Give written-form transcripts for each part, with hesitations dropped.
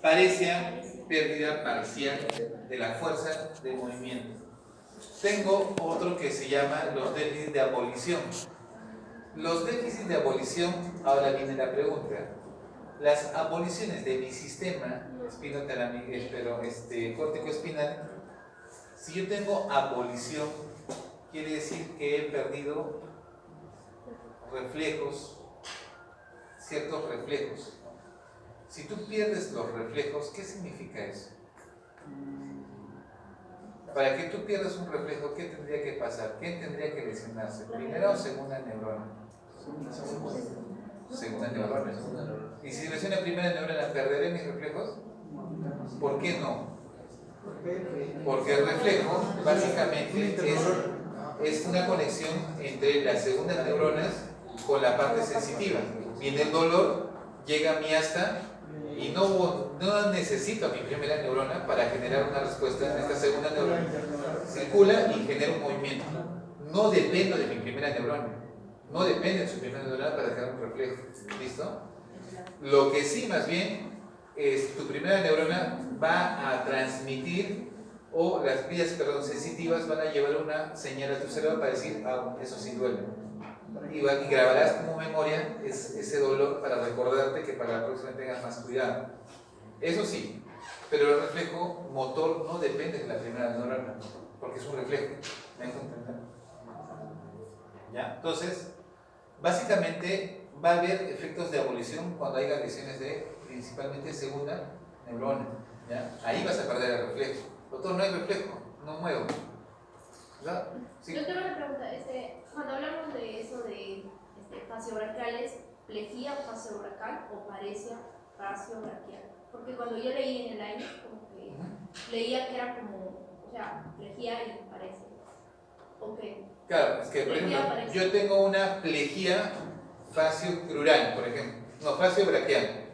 parecia, pérdida parcial de la fuerza de movimiento. Tengo otro que se llama los déficits de abolición. Los déficits de abolición, ahora viene la pregunta. Las aboliciones de mi sistema córtico espinal, si yo tengo abolición, quiere decir que he perdido reflejos, ciertos reflejos. Si tú pierdes los reflejos, ¿qué significa eso? Para que tú pierdas un reflejo, ¿qué tendría que pasar? ¿Qué tendría que lesionarse? ¿Primera o segunda neurona? Segunda neurona. ¿Y si lesiona primera neurona, perderé mis reflejos? ¿Por qué no? Porque el reflejo básicamente es una conexión entre las segundas neuronas con la parte sensitiva. Viene el dolor, llega a mi asta y no necesito a mi primera neurona para generar una respuesta en esta segunda neurona. Circula y genera un movimiento. No dependo de mi primera neurona. No depende de su primera neurona para generar un reflejo. ¿Listo? Lo que sí, más bien, es tu primera neurona va a transmitir, o las vías sensitivas van a llevar una señal a tu cerebro para decir, eso sí duele. Y grabarás como memoria ese dolor para recordarte que para la próxima tengas más cuidado. Eso sí, pero el reflejo motor no depende de la primera neurona, porque es un reflejo. ¿Me dejo entender? ¿Ya? Entonces, básicamente va a haber efectos de abolición cuando haya lesiones de principalmente segunda neurona. ¿Ya? Ahí vas a perder el reflejo. Doctor, no hay reflejo, no muevo. ¿Verdad? ¿Sí? Yo tengo una pregunta. Cuando hablamos de eso de fasiobraquiales, ¿plejía fasiobraquial o parecia fasiobraquial? Porque cuando yo leí en el aire, como que leía que era como, o sea, plejía y parecia. ¿O qué? Claro, es que por ejemplo, yo tengo una plejía faciocrural, por ejemplo. No, fasiobraquial.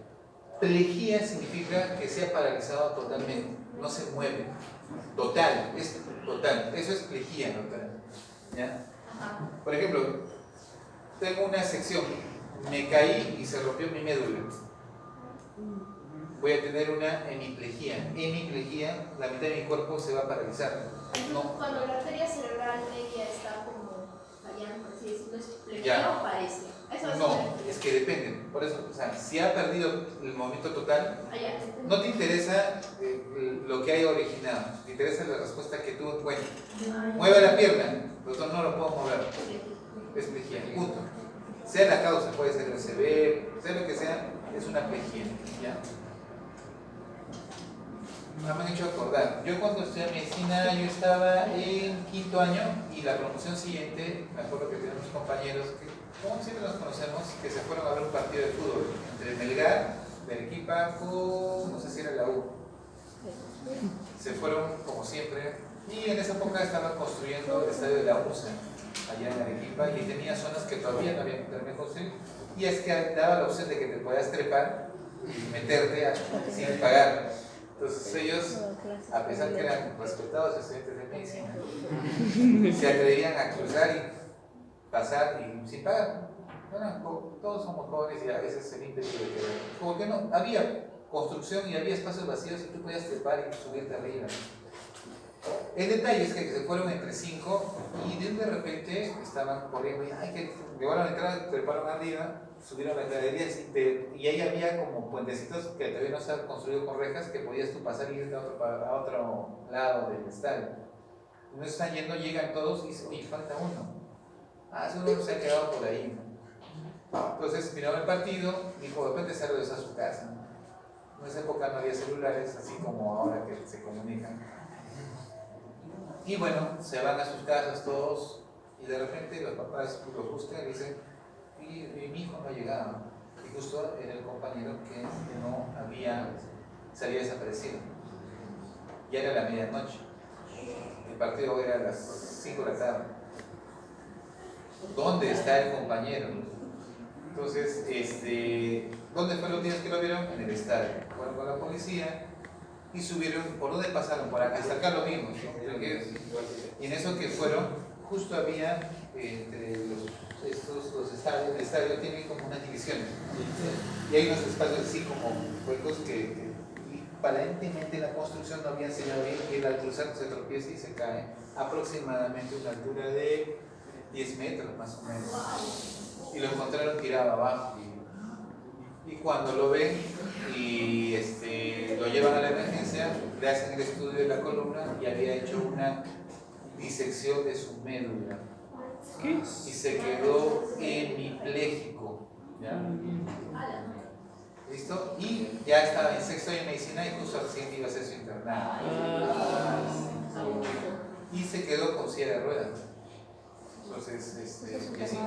Plejía significa que se ha paralizado totalmente, no se mueve. Total, es total. Eso es plejía total. ¿Ya? Por ejemplo, tengo una sección, me caí y se rompió mi médula. Voy a tener una hemiplegia. Hemiplegia, la mitad de mi cuerpo se va a paralizar. No. Cuando la arteria cerebral media está como fallando, así decirlo, ¿es plejía o parecia? No, es que depende. Por eso, o sea, si ha perdido el movimiento total, no te interesa lo que haya originado, te interesa la respuesta que tú encuentres. Mueve la pierna, doctor, no lo puedo mover. Es plejía, punto. Sea la causa, puede ser el CV, sea lo que sea, es una plejía. ¿Ya? Me han hecho acordar. Yo cuando estudié medicina, yo estaba en quinto año y la promoción siguiente, me acuerdo que teníamos compañeros que, como siempre nos conocemos, que se fueron a ver un partido de fútbol entre Melgar, de Arequipa, con, no sé si era la U. Se fueron como siempre y en esa época estaban construyendo el estadio de la UNSA allá en Arequipa y tenía zonas que todavía no habían terminado de construir, y es que daba la opción de que te podías trepar y meterte sin pagar. Entonces ellos, a pesar que eran respetados estudiantes de medicina, se atrevían a cruzar y pasar y sin pagar. Bueno, todos somos jóvenes y a veces el ímpetu de que, como que no, había construcción y había espacios vacíos y tú podías trepar y subirte arriba. El detalle es que se fueron entre 5 y de repente estaban corriendo y llegaron a entrar, treparon arriba, subieron las graderías y ahí había como puentecitos que todavía no estaban construidos con rejas que podías tú pasar y irte a otro lado del estadio. No están yendo, llegan todos y falta uno. Seguro se ha quedado por ahí. Entonces miraron el partido, dijo, de repente se regresó a su casa. En esa época no había celulares, así como ahora que se comunican. Y bueno, se van a sus casas todos y de repente los papás los buscan y dicen, mi hijo no ha llegado. Y justo era el compañero que se había desaparecido. Ya era la medianoche. El partido era a las 5 de la tarde. ¿Dónde está el compañero? Entonces, ¿dónde fue los días que lo vieron? En el estadio. Fueron con la policía y subieron. ¿Por dónde pasaron? Por acá, hasta acá lo vimos, ¿no? Y en eso que fueron, justo había entre los estadios, el estadio tiene como unas divisiones y hay unos espacios así como huecos que aparentemente la construcción no había enseñado bien que al cruzar se tropieza y se cae aproximadamente a una altura de 10 metros más o menos. Y lo encontraron tirado abajo. Y cuando lo ven y lo llevan a la emergencia, le hacen el estudio de la columna y había hecho una disección de su médula. ¿Qué? Y se quedó hemipléjico. ¿Ya? ¿Listo? Y ya estaba en sexto año de medicina y justo recién iba a hacer su internado. Y se quedó con silla de ruedas. Entonces, y así.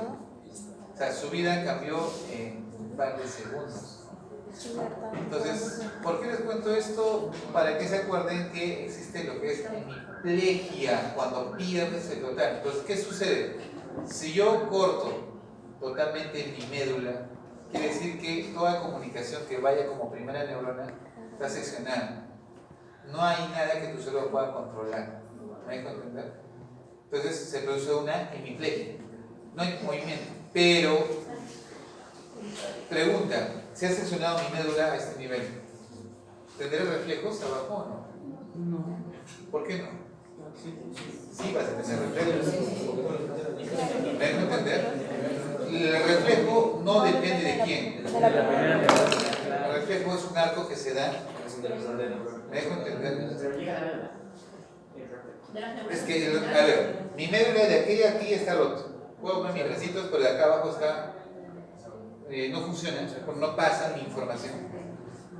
O sea, su vida cambió en un par de segundos. Entonces, ¿por qué les cuento esto? Para que se acuerden que existe lo que es hemiplegia, cuando pierdes el total. Entonces, ¿qué sucede? Si yo corto totalmente mi médula, quiere decir que toda comunicación que vaya como primera neurona está seccionada. No hay nada que tu cerebro pueda controlar. ¿Me dejo entender? Entonces se produce una hemiplegia. No hay movimiento. Pero, pregunta, ¿se ha seccionado mi médula a este nivel? ¿Tendré reflejos abajo o no? No. ¿Por qué no? Sí vas a tener reflejos. ¿Me dejo entender? El reflejo no depende de quién. El reflejo es un arco que se da. ¿Me dejo entender? Es que, a ver, mi médula de aquí a aquí está roto. Puedo poner mis bracitos, pero de acá abajo está, no funciona, no pasa mi información.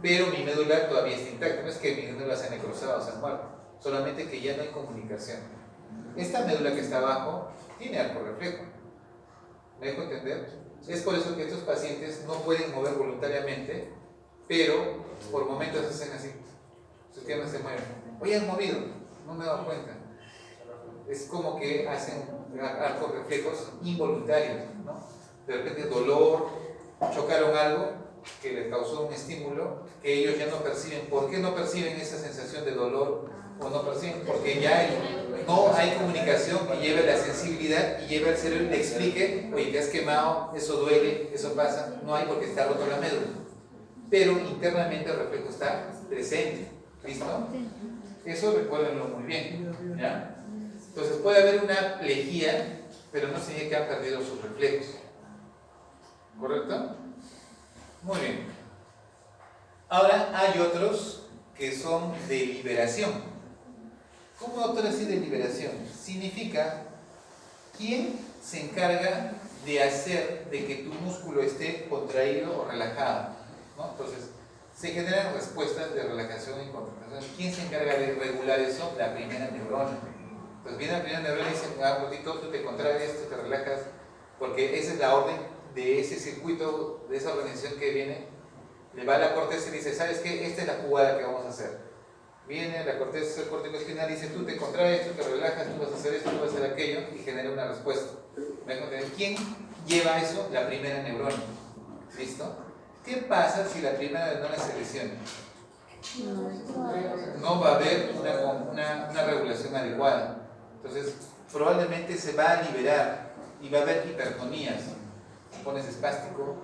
Pero mi médula todavía está intacta. No es que mi médula se ha necrosado o se ha muerto, solamente que ya no hay comunicación. Esta médula que está abajo tiene arco reflejo. ¿Me dejo entender? Es por eso que estos pacientes no pueden mover voluntariamente, pero por momentos hacen así. Sus piernas se mueven. Oye, han movido, no me he dado cuenta. Es como que hacen arcos reflejos involuntarios, ¿no? De repente dolor, chocaron algo que les causó un estímulo que ellos ya no perciben. ¿Por qué no perciben esa sensación de dolor? O no perciben, porque ya no hay comunicación que lleve la sensibilidad y lleve al cerebro y le explique, oye, te has quemado, eso duele, eso pasa. No hay porque está roto la médula. Pero internamente el reflejo está presente. ¿Listo? Eso recuérdenlo muy bien. ¿Ya? Entonces puede haber una plejía, pero no significa que han perdido sus reflejos. ¿Correcto? Muy bien. Ahora hay otros que son de liberación. ¿Cómo, doctor, así de liberación? Significa quién se encarga de hacer de que tu músculo esté contraído o relajado, ¿no? Entonces, se generan respuestas de relajación y contracción. ¿Quién se encarga de regular eso? La primera neurona. Entonces viene la primera neurona y dice, un ratito, tú te contraes, tú te relajas, porque esa es la orden de ese circuito, de esa organización que viene. Le va a la corteza y dice, ¿sabes qué? Esta es la jugada que vamos a hacer. Viene la corteza, el córtex espinal y dice, tú te contraes, tú te relajas, tú vas a hacer esto, tú vas a hacer aquello, y genera una respuesta. ¿Quién lleva eso? La primera neurona. ¿Listo? ¿Qué pasa si la primera neurona se lesiona? No va a haber una regulación adecuada. Entonces, probablemente se va a liberar y va a haber hipertonías. Pones espástico,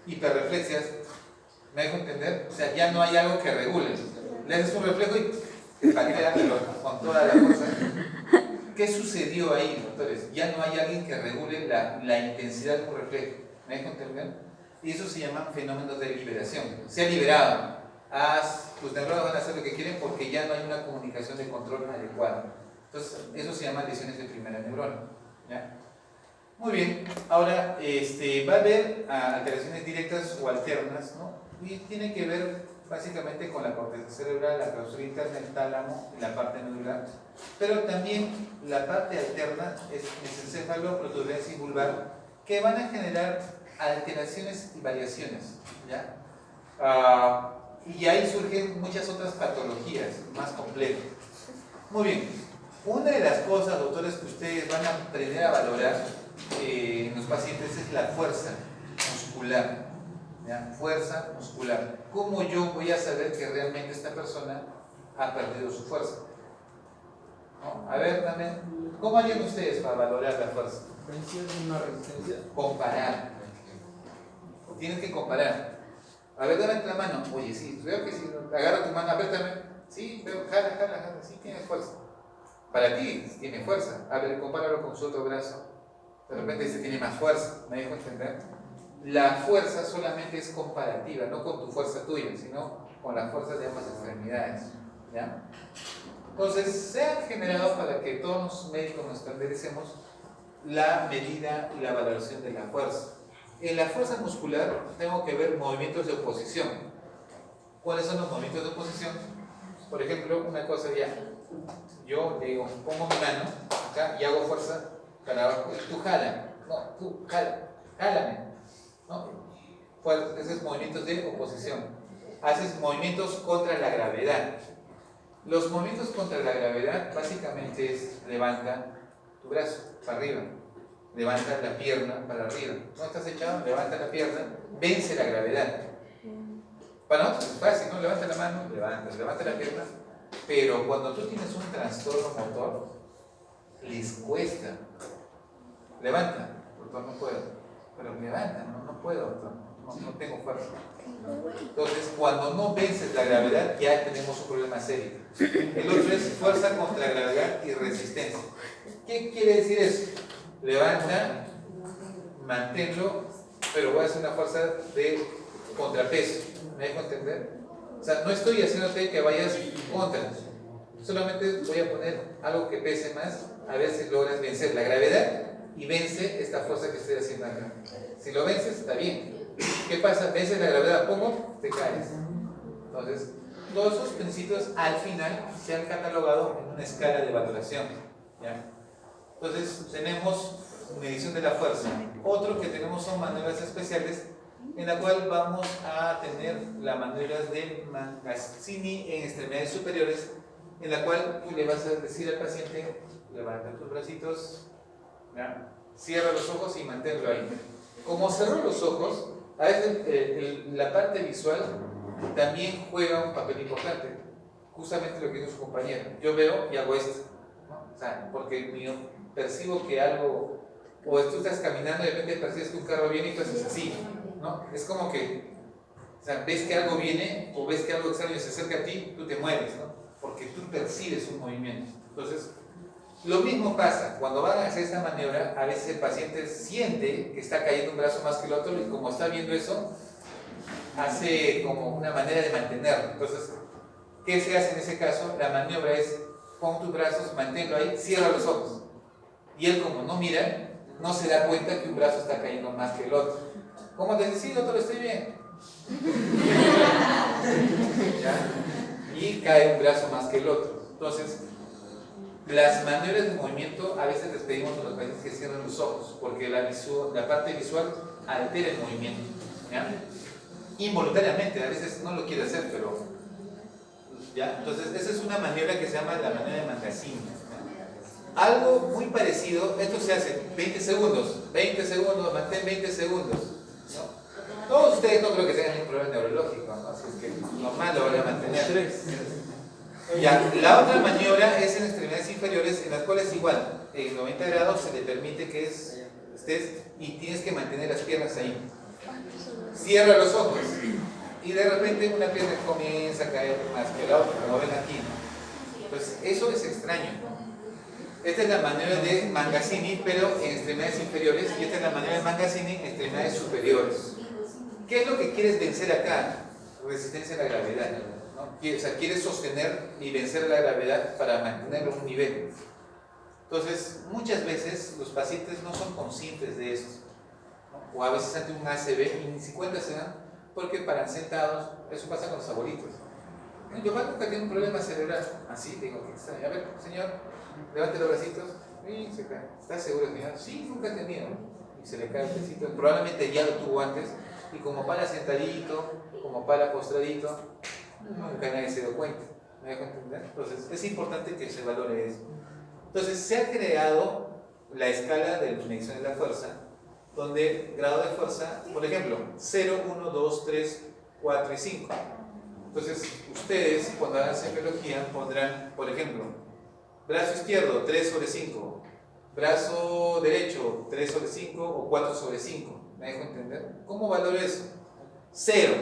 hiperreflexias. ¿Me dejo entender? O sea, ya no hay algo que regule. Le haces un reflejo y te patea con toda la fuerza. ¿Qué sucedió ahí, doctores? Ya no hay alguien que regule la intensidad de un reflejo. ¿Me dejo entender? Y eso se llaman fenómenos de liberación. Se ha liberado. Tus neuronas van a hacer lo que quieren porque ya no hay una comunicación de control adecuada. Entonces, eso se llama lesiones de primera neurona. ¿Ya? Muy bien. Ahora, va a haber alteraciones directas o alternas, ¿no? Y tiene que ver básicamente con la corteza cerebral, la clausura interna, el tálamo y la parte medular. Pero también la parte alterna es mesencéfalo, protuberancia y vulvar, que van a generar alteraciones y variaciones. ¿Ya? Y ahí surgen muchas otras patologías más complejas. Muy bien. Una de las cosas, doctores, que ustedes van a aprender a valorar en los pacientes es la fuerza muscular. ¿Ya? Fuerza muscular. ¿Cómo yo voy a saber que realmente esta persona ha perdido su fuerza? ¿No? A ver, también, ¿cómo harían ustedes para valorar la fuerza? Una resistencia. Comparar. Tienes que comparar. A ver, dame la mano. Oye, sí, veo que si agarra tu mano, apriétame. Sí, veo, jala, sí, tiene fuerza. Para ti tiene fuerza. A ver, compáralo con su otro brazo. De repente este tiene más fuerza. ¿Me dejo entender? La fuerza solamente es comparativa, no con tu fuerza tuya, sino con la fuerza de ambas extremidades. ¿Ya? Entonces, se ha generado para que todos los médicos nos estandaricemos la medida y la valoración de la fuerza. En la fuerza muscular tengo que ver movimientos de oposición. ¿Cuáles son los movimientos de oposición? Por ejemplo, una cosa ya. Yo le digo, pongo mi mano acá y hago fuerza para abajo. Tú jala. No, tú jálame. ¿No? Esos es movimientos de oposición. Haces movimientos contra la gravedad. Los movimientos contra la gravedad básicamente es levanta tu brazo para arriba, levanta la pierna para arriba. ¿No estás echado? Levanta la pierna, vence la gravedad. Para nosotros es fácil, ¿no? Levanta la mano, levanta la pierna. Pero cuando tú tienes un trastorno motor, les cuesta. Levanta, doctor, no puedo. Pero levanta, no puedo, doctor, no tengo fuerza. Entonces, cuando no vences la gravedad, ya tenemos un problema serio. El otro es fuerza contra gravedad y resistencia. ¿Qué quiere decir eso? Levanta, manténlo, pero voy a hacer una fuerza de contrapeso. ¿Me dejo entender? O sea, no estoy haciéndote que vayas contra. Solamente voy a poner algo que pese más, a ver si logras vencer la gravedad y vence esta fuerza que estoy haciendo acá. Si lo vences, está bien. ¿Qué pasa? Vences la gravedad poco, te caes. Entonces, todos esos principios al final se han catalogado en una escala de valoración. ¿Ya? Entonces, tenemos medición de la fuerza. Otro que tenemos son maniobras especiales, en la cual vamos a tener las maniobras de Mangasini en extremidades superiores, en la cual tú le vas a decir al paciente, levanta tus bracitos, ¿ya? Cierra los ojos y manténlo ahí. Como cerró los ojos, a veces la parte visual también juega un papel importante. Justamente lo que dijo su compañero. Yo veo y hago esto, ¿no? O sea, porque yo percibo que algo, o tú estás caminando y de repente percibes que un carro viene y tú haces así, ¿no? Es como que, o sea, ves que algo viene o ves que algo extraño se acerca a ti, tú te mueves, ¿no? Porque tú percibes un movimiento. Entonces, lo mismo pasa, cuando van a hacer esta maniobra, a veces el paciente siente que está cayendo un brazo más que el otro y como está viendo eso, hace como una manera de mantenerlo. Entonces, ¿qué se hace en ese caso? La maniobra es, pon tus brazos, manténlo ahí, cierra los ojos. Y él como no mira, no se da cuenta que un brazo está cayendo más que el otro. ¿Cómo te dice? Sí, doctor, estoy bien. ¿Ya? Y cae un brazo más que el otro. Entonces, las maniobras de movimiento a veces les pedimos a los pacientes que cierren los ojos porque la parte visual altera el movimiento, ¿ya? Involuntariamente, a veces no lo quiere hacer, pero ¿ya? Entonces esa es una maniobra que se llama la maniobra de Mangasini, ¿ya? Algo muy parecido, esto se hace 20 segundos, mantén 20 segundos, ¿no? Todos ustedes no creo que tengan ningún problema neurológico, ¿no? Así es que normal lo van a mantener. Ya, la otra maniobra es en extremidades inferiores, en las cuales igual, en 90 grados se le permite que estés y tienes que mantener las piernas ahí. Cierra los ojos y de repente una pierna comienza a caer más que la otra, como ven aquí, ¿no? Pues eso es extraño, ¿no? Esta es la maniobra de Mangasini, pero en extremidades inferiores, y esta es la maniobra de Mangasini en extremidades superiores. ¿Qué es lo que quieres vencer acá? Resistencia a la gravedad, ¿no? O sea, quieres sostener y vencer la gravedad para mantenerlo a un nivel. Entonces, muchas veces los pacientes no son conscientes de esto, ¿no? O a veces ante un ACV y ni si cuenta se dan porque paran sentados. Eso pasa con los abuelitos. Yo nunca tiene un problema cerebral. Así, digo, ¿qué está? A ver, señor, levante los bracitos y se cae. ¿Estás seguro, señor? Sí, nunca he tenido. Y se le cae el pesito. Probablemente ya lo tuvo antes y como para sentadito, como para postradito, nunca nadie se dio cuenta. ¿Me dejo entender? Entonces, es importante que se valore eso. Entonces, se ha creado la escala de medición de la fuerza, donde grado de fuerza, por ejemplo, 0, 1, 2, 3, 4 y 5. Entonces, ustedes, cuando hagan semiología, pondrán, por ejemplo, brazo izquierdo, 3 sobre 5, brazo derecho, 3 sobre 5 o 4 sobre 5. ¿Me dejo entender? ¿Cómo valoro eso? 0.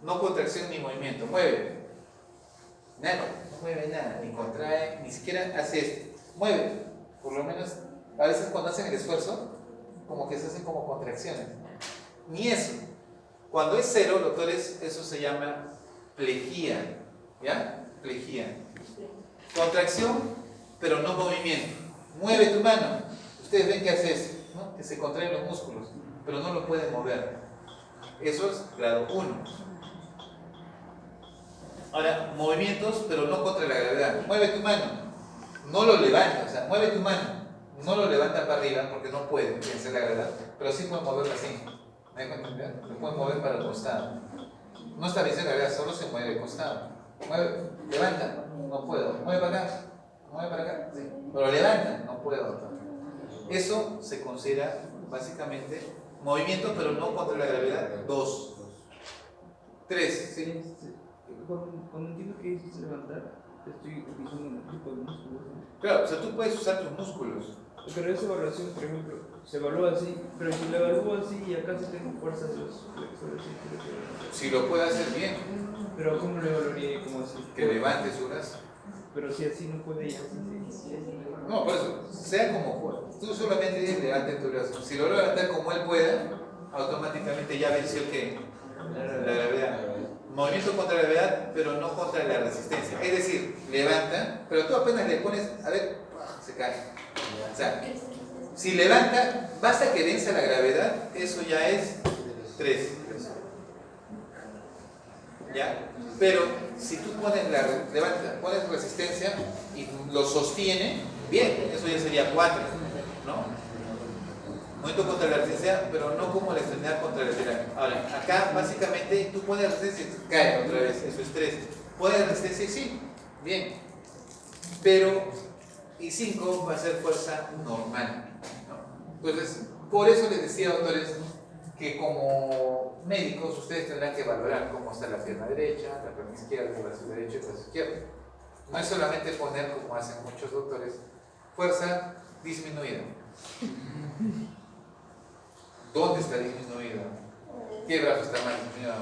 no contracción ni movimiento. Mueve. Nada, no mueve nada, ni contrae, ni siquiera hace esto. Mueve. Por lo menos, a veces cuando hacen el esfuerzo, como que se hacen como contracciones. Ni eso. Cuando es cero, doctores, eso se llama plejía. ¿Ya? Plejía. Contracción, pero no movimiento. Mueve tu mano. Ustedes ven que hace eso, ¿no? Que se contraen los músculos, pero no lo pueden mover. Eso es grado 1. Ahora, movimientos, pero no contra la gravedad. Mueve tu mano. No lo levanta, o sea, mueve tu mano. No lo levanta para arriba porque no puede vencer la gravedad, pero sí puede moverlo así. ¿Me dejo entender? Lo puede mover para el costado. No está venciendo la gravedad, solo se mueve de costado. Mueve, levanta, no puedo. Mueve para acá, mueve para acá, sí. Pero levanta, no puedo. Eso se considera básicamente movimiento, pero no contra la gravedad. 2. 3. ¿Sí? Cuando entiendo que dices levantar, estoy utilizando un tipo de músculos, ¿no? Claro, o sea, tú puedes usar tus músculos. Pero esa evaluación, por ejemplo, se evalúa así, pero si la evalúo así y acá sí tengo fuerzas los flexores y Si lo puede hacer bien, pero ¿cómo lo evaluaría? ¿Cómo así? que levante su brazo. Pero si así no puede y así sí. No, por eso, sea como pueda. Tú solamente levante tu brazo. Si lo levantar como él pueda, automáticamente ya venció que la gravedad. Movimiento contra la gravedad, pero no contra la resistencia. Es decir, levanta, pero tú apenas le pones, a ver, se cae. O sea, si levanta, basta que venza la gravedad, eso ya es 3. ¿Ya? Pero si tú pones resistencia y lo sostiene, bien, eso ya sería 4, ¿no? Movimiento contra la resistencia, pero no como la extremidad contra la lateral. Ahora, acá básicamente tú pones resistencia y cae otra vez, eso es 3. Pones resistencia y sí, bien. Pero, y 5 va a ser fuerza normal, ¿no? Entonces, por eso les decía, doctores, que como médicos ustedes tendrán que valorar cómo está la pierna derecha, la pierna izquierda, el brazo derecho y el brazo izquierdo. No es solamente poner, como hacen muchos doctores, fuerza disminuida. ¿Dónde está disminuido? ¿Qué brazo está más disminuido?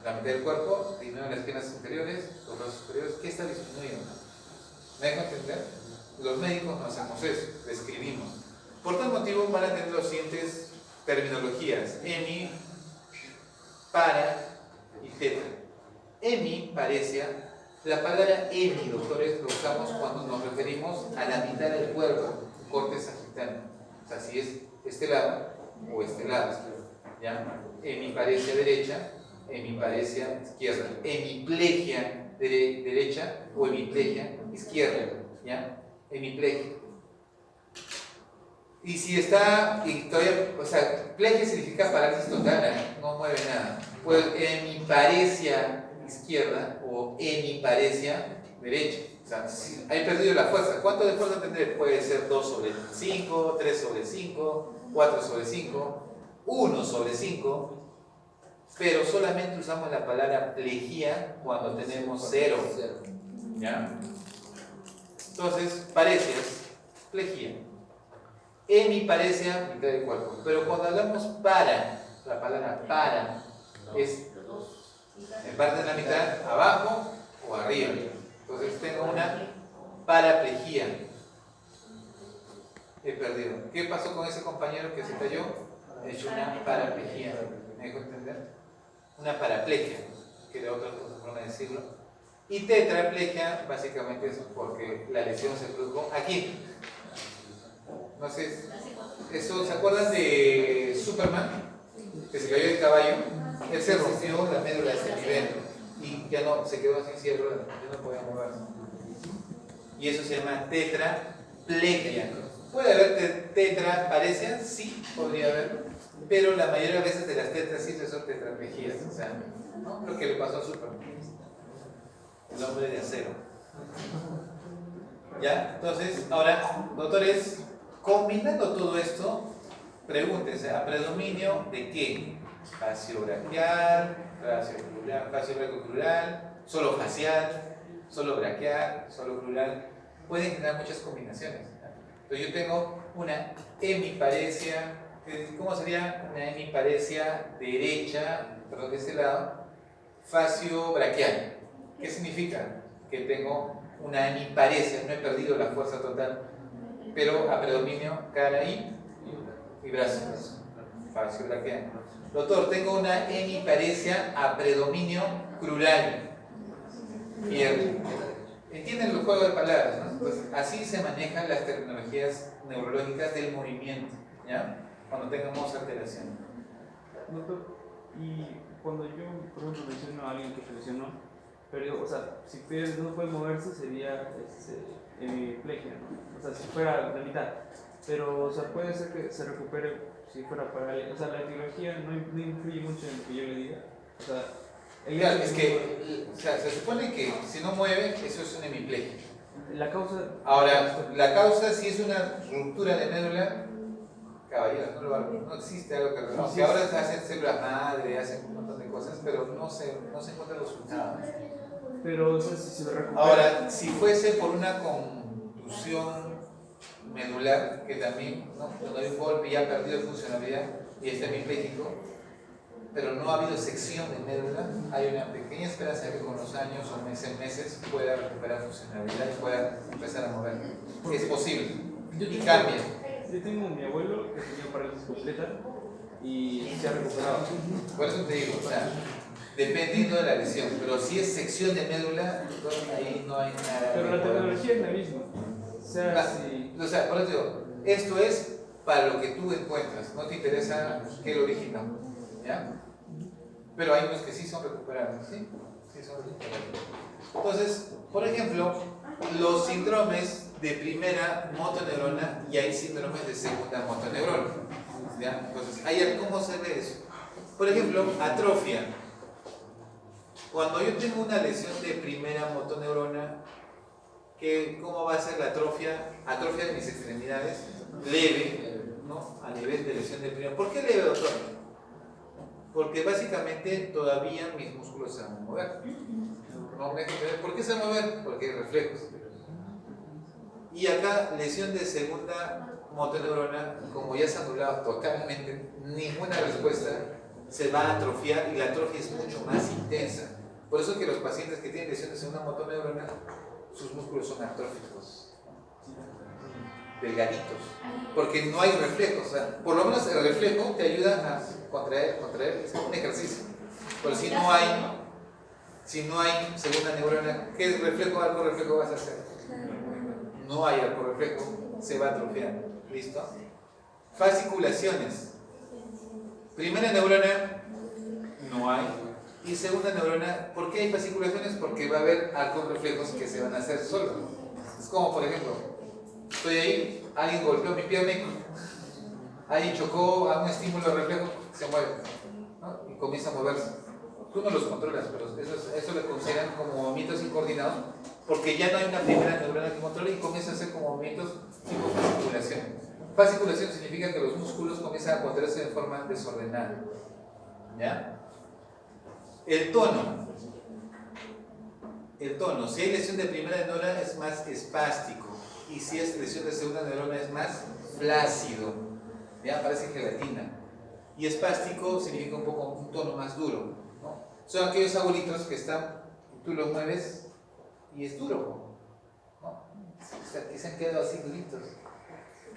La mitad del cuerpo, disminuyen las piernas inferiores, los brazos superiores. ¿Qué está disminuido? ¿Me dejo entender? Los médicos no hacemos eso, describimos. Por tal motivo van a tener los siguientes terminologías: hemi, para y teta. Hemi, parecia. La palabra hemi, doctores, lo usamos cuando nos referimos a la mitad del cuerpo, corte sagittal. O sea, si es este lado o este lado, ¿ya? Hemiparesia derecha, hemiparesia izquierda, hemiplegia derecha o hemiplegia izquierda, ¿ya? Hemiplegia. Y si está, y todavía, o sea, plegia significa parálisis total, no mueve nada. Pues hemiparesia izquierda o hemiparesia derecha. O sea, si hay perdido la fuerza. ¿Cuánto de fuerza tendré? Puede ser 2 sobre 5, 3 sobre 5, 4 sobre 5, 1 sobre 5, pero solamente usamos la palabra plejía cuando tenemos 0. ¿Ya? Entonces, parecias, plejía. Hemiparesia, mitad del cuerpo. Pero cuando hablamos para, la palabra para es en parte de la mitad, abajo o arriba. Entonces tengo una paraplejía. He perdido. ¿Qué pasó con ese compañero que se cayó? He hecho una paraplejía. ¿Me dejo entender? Una paraplegia, que era otra forma de decirlo. Y tetraplegia, básicamente es porque la lesión se produjo aquí. No sé, eso, ¿se acuerdan de Superman? Que se cayó del caballo. Él se rompió la médula de ese nivel y ya no, se quedó sin cierre, ya no podía moverse. Y eso se llama tetraplegia. ¿Puede haber tetraparesia? Sí, podría haber, pero la mayoría de veces de las tetras sí son tetraplegias. O sea, ¿no? Lo que le pasó a Superman, el hombre de acero. ¿Ya? Entonces, ahora, doctores, combinando todo esto, pregúntense, ¿a predominio de qué? Fascio braquial, fascio brachiocrural, solo facial, solo braquial, solo crural. Pueden generar muchas combinaciones. Entonces yo tengo una hemiparesia, ¿cómo sería? Una hemiparesia derecha, perdón, de este lado, facio-braquial. ¿Qué significa? Que tengo una hemiparesia, no he perdido la fuerza total, pero a predominio cara y brazos. Facio-braquial. Doctor, tengo una hemiparesia a predominio crural. Pierna. ¿Entienden el juego de palabras? ¿No? Pues así se manejan las terminologías neurológicas del movimiento, ¿ya? Cuando tengamos alteración. Doctor, y cuando yo, por ejemplo, menciono a alguien que se lesionó, pero, o sea, si no puede moverse sería hemiplegia, ¿no? O sea, si fuera la mitad. Pero, o sea, puede ser que se recupere si fuera parálisis. O sea, la etiología no influye mucho en lo que yo le diga. O sea, claro, es que o sea, se supone que si no mueve, eso es una hemiplegia. La causa. Ahora, la causa, si es una ruptura de médula, caballeros, no existe algo que no, que ahora se hacen células madre, hacen un montón de cosas, pero no se encuentra resultado. Pero, o sea, si se recupera. Ahora, si fuese por una contusión medular, que también, ¿no? Cuando hay un golpe y ha perdido funcionalidad y está hemipléjico, pero no ha habido sección de médula, hay una pequeña esperanza de que con los años o meses pueda recuperar funcionalidad y pueda empezar a mover. Es posible. Y cambia. Yo tengo mi abuelo que tenía parálisis completa y se ha recuperado. Por eso te digo, o sea, dependiendo de la lesión, pero si es sección de médula, entonces ahí no hay nada. Pero la tecnología es la misma. O sea, por eso digo, esto es para lo que tú encuentras, no te interesa qué lo originó, ¿ya? Pero hay unos que sí son recuperables, ¿sí? Sí son recuperables. Entonces, por ejemplo, los síndromes de primera motoneurona y hay síndromes de segunda motoneurona, ¿ya? Entonces, ¿cómo se ve eso? Por ejemplo, atrofia. Cuando yo tengo una lesión de primera motoneurona, ¿cómo va a ser la atrofia? Atrofia de mis extremidades, leve, ¿no? A nivel de lesión de primera. ¿Por qué leve, doctor? Porque básicamente todavía mis músculos se van a mover. ¿No? ¿Por qué se van a mover? Porque hay reflejos. Y acá, lesión de segunda motoneurona, como ya se ha anulado totalmente, ninguna respuesta se va a atrofiar y la atrofia es mucho más intensa. Por eso que los pacientes que tienen lesión de segunda motoneurona, sus músculos son atróficos, delgaditos, porque no hay reflejos. O sea, por lo menos el reflejo te ayuda a contraer, es un ejercicio. Pero si no hay segunda neurona, ¿qué reflejo, arco reflejo vas a hacer? No hay arco reflejo, se va a atrofiar. ¿Listo? Fasciculaciones. Primera neurona, no hay. Y segunda neurona, ¿por qué hay fasciculaciones? Porque va a haber arcos reflejos que se van a hacer solos. Es como, por ejemplo, estoy ahí, alguien golpeó mi pierna y alguien chocó a un estímulo reflejo, se mueve, ¿no? Y comienza a moverse. Tú no los controlas, pero eso lo consideran como movimientos incoordinados, porque ya no hay una primera neurona que controle y comienza a hacer como movimientos tipo fasciculación. Fasciculación significa que los músculos comienzan a contraerse de forma desordenada. ¿Ya? El tono, si hay lesión de primera neurona es más espástico y si es lesión de segunda neurona es más flácido, ya parece gelatina. Y espástico significa un tono más duro, ¿no? Son aquellos abuelitos que tú los mueves y es duro, ¿no? Que se han quedado así duritos.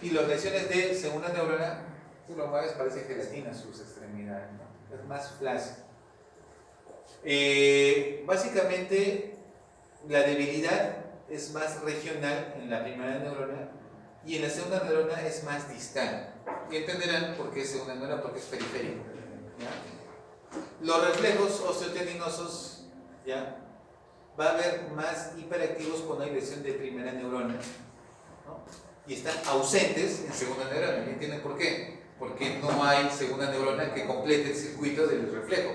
Y las lesiones de segunda neurona, tú lo mueves, parece gelatina sus extremidades, ¿no? Es más flácido. Básicamente la debilidad es más regional en la primera neurona y en la segunda neurona es más distal. Y entenderán por qué es segunda neurona, porque es periférica, ¿ya? Los reflejos osteotendinosos, ¿ya? Va a haber más hiperactivos cuando hay lesión de primera neurona, ¿no? Y están ausentes en segunda neurona. ¿Y entienden por qué? Porque no hay segunda neurona que complete el circuito del reflejo.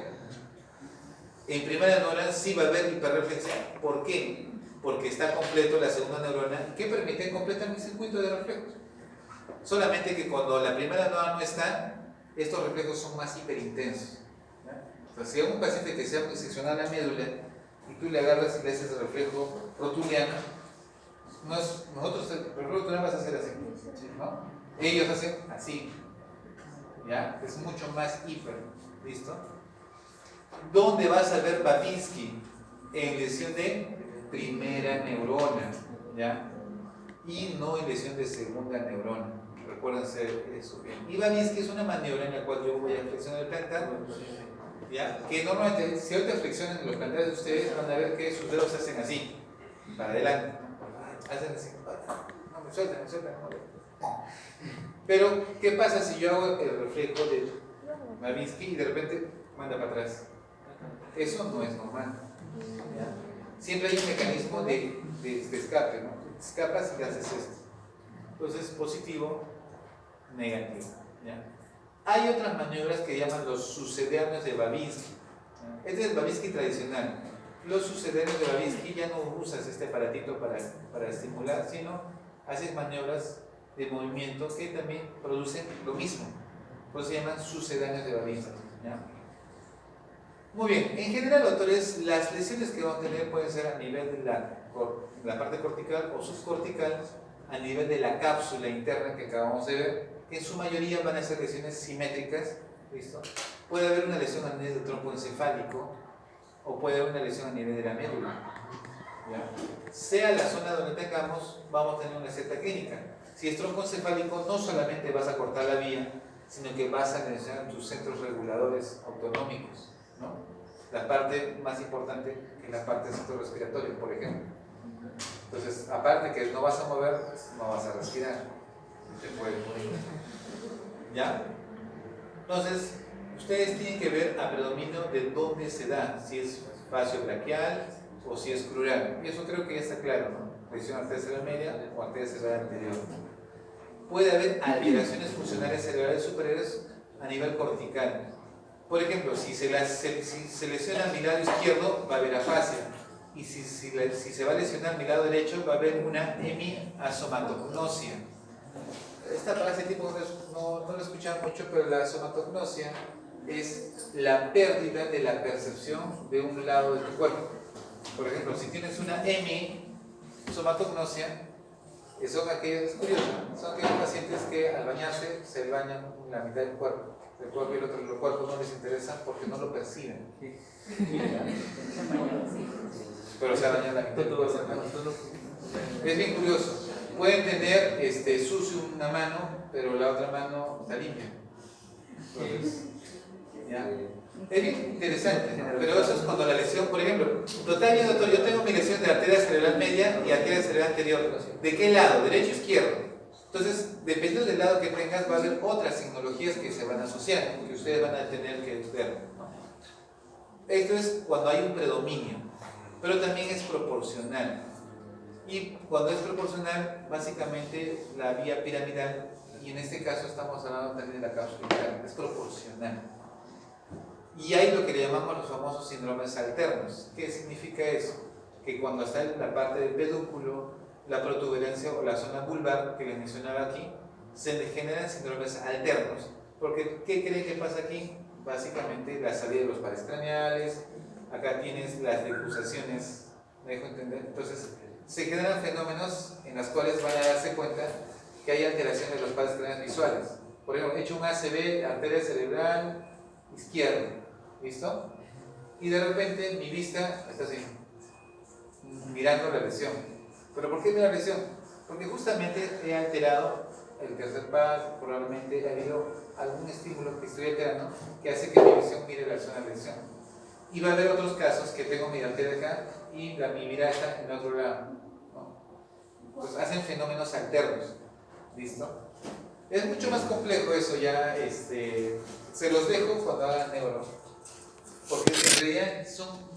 En primera neurona sí va a haber hiperreflexia. ¿Por qué? Porque está completo la segunda neurona que permite completar mi circuito de reflejos. Solamente que cuando la primera neurona no está, estos reflejos son más hiperintensos. O sea, si hay un paciente que se ha diseccionado la médula y tú le agarras y le haces el reflejo rotuliano, nosotros el reflejo rotuliano vas a hacer así, ¿no? Ellos hacen así, ¿ya? Es mucho más hiper, ¿listo? ¿Dónde vas a ver Babinski? En lesión de primera neurona, ¿ya? Y no en lesión de segunda neurona. Recuérdense eso bien. Y Babinski es una maniobra en la cual yo voy a flexionar el plantar, ¿ya? Que normalmente, si ahorita flexionan los plantares de ustedes, van a ver que sus dedos se hacen así, para adelante. Hacen así. No, me sueltan. Pero, ¿qué pasa si yo hago el reflejo de Babinski y de repente manda para atrás? Eso no es normal, ¿ya? Siempre hay un mecanismo de escape, ¿no? Escapas y haces esto. Entonces, positivo, negativo, ¿ya? Hay otras maniobras que llaman los sucedáneos de Babinski. Este es el Babinski tradicional. Los sucedáneos de Babinski ya no usas este aparatito para estimular, sino haces maniobras de movimiento que también producen lo mismo. Por eso se llaman sucedáneos de Babinski, ¿ya? Muy bien, en general, doctores, las lesiones que vamos a tener pueden ser a nivel de la parte cortical o subcortical, a nivel de la cápsula interna que acabamos de ver, que en su mayoría van a ser lesiones simétricas, ¿listo? Puede haber una lesión a nivel del tronco encefálico o puede haber una lesión a nivel de la médula, ¿ya? Sea la zona donde tengamos, vamos a tener una cierta clínica. Si es tronco encefálico, no solamente vas a cortar la vía, sino que vas a lesionar tus centros reguladores autonómicos, ¿no? La parte más importante que es la parte del centro respiratorio, por ejemplo. Entonces, aparte que no vas a mover, no vas a respirar. Te puedes morir. ¿Ya? Entonces, ustedes tienen que ver a predominio de dónde se da, si es fascio braquial o si es crural. Y eso creo que ya está claro, ¿no? Lesión arteria cerebral media o arteria cerebral anterior. Puede haber alteraciones funcionales cerebrales superiores a nivel cortical. Por ejemplo, si se lesiona mi lado izquierdo, va a haber afasia. Y si se va a lesionar mi lado derecho, va a haber una hemiasomatognosia. Para este tipo no lo escuchan mucho, pero la somatognosia es la pérdida de la percepción de un lado de tu cuerpo. Por ejemplo, si tienes una hemisomatognosia, son aquellos pacientes que al bañarse se bañan la mitad del cuerpo. El cuerpo y el otro cuerpo no les interesa porque no lo perciben. Pero se bañan la mitad del cuerpo. Es bien curioso. Pueden tener sucio una mano, pero la otra mano está limpia. Entonces, ¿ya? Es bien interesante, pero eso es cuando la lesión, por ejemplo, bien, doctor, yo tengo mi lesión de arteria cerebral media y arteria cerebral anterior. ¿De qué lado? ¿Derecho o izquierdo? Entonces, dependiendo del lado que tengas, va a haber otras tecnologías que se van a asociar, que ustedes van a tener que ver, ¿no? Esto es cuando hay un predominio, pero también es proporcional. Y cuando es proporcional, básicamente la vía piramidal, y en este caso estamos hablando también de la cápsula interna, es proporcional. Y hay lo que le llamamos los famosos síndromes alternos. ¿Qué significa eso? Que cuando está en la parte del pedúnculo, la protuberancia o la zona vulvar que les mencionaba aquí, se generan síndromes alternos. Porque, ¿qué creen que pasa aquí? Básicamente la salida de los pares craneales, acá tienes las decusaciones, ¿me dejo entender? Entonces, se generan fenómenos en los cuales van a darse cuenta que hay alteraciones de los pares craneales visuales. Por ejemplo, he hecho un ACV, arteria cerebral izquierda, ¿listo? Y de repente mi vista está así, mirando la lesión. ¿Pero por qué mira la lesión? Porque justamente he alterado el tercer par, probablemente ha habido algún estímulo que estoy alterando que hace que mi visión mire la zona de lesión. Y va a haber otros casos que tengo mi arteria acá y mi mirada está en otro lado, ¿no? Entonces hacen fenómenos alternos, ¿listo? Es mucho más complejo eso ya, se los dejo cuando hagan neuro, porque en realidad son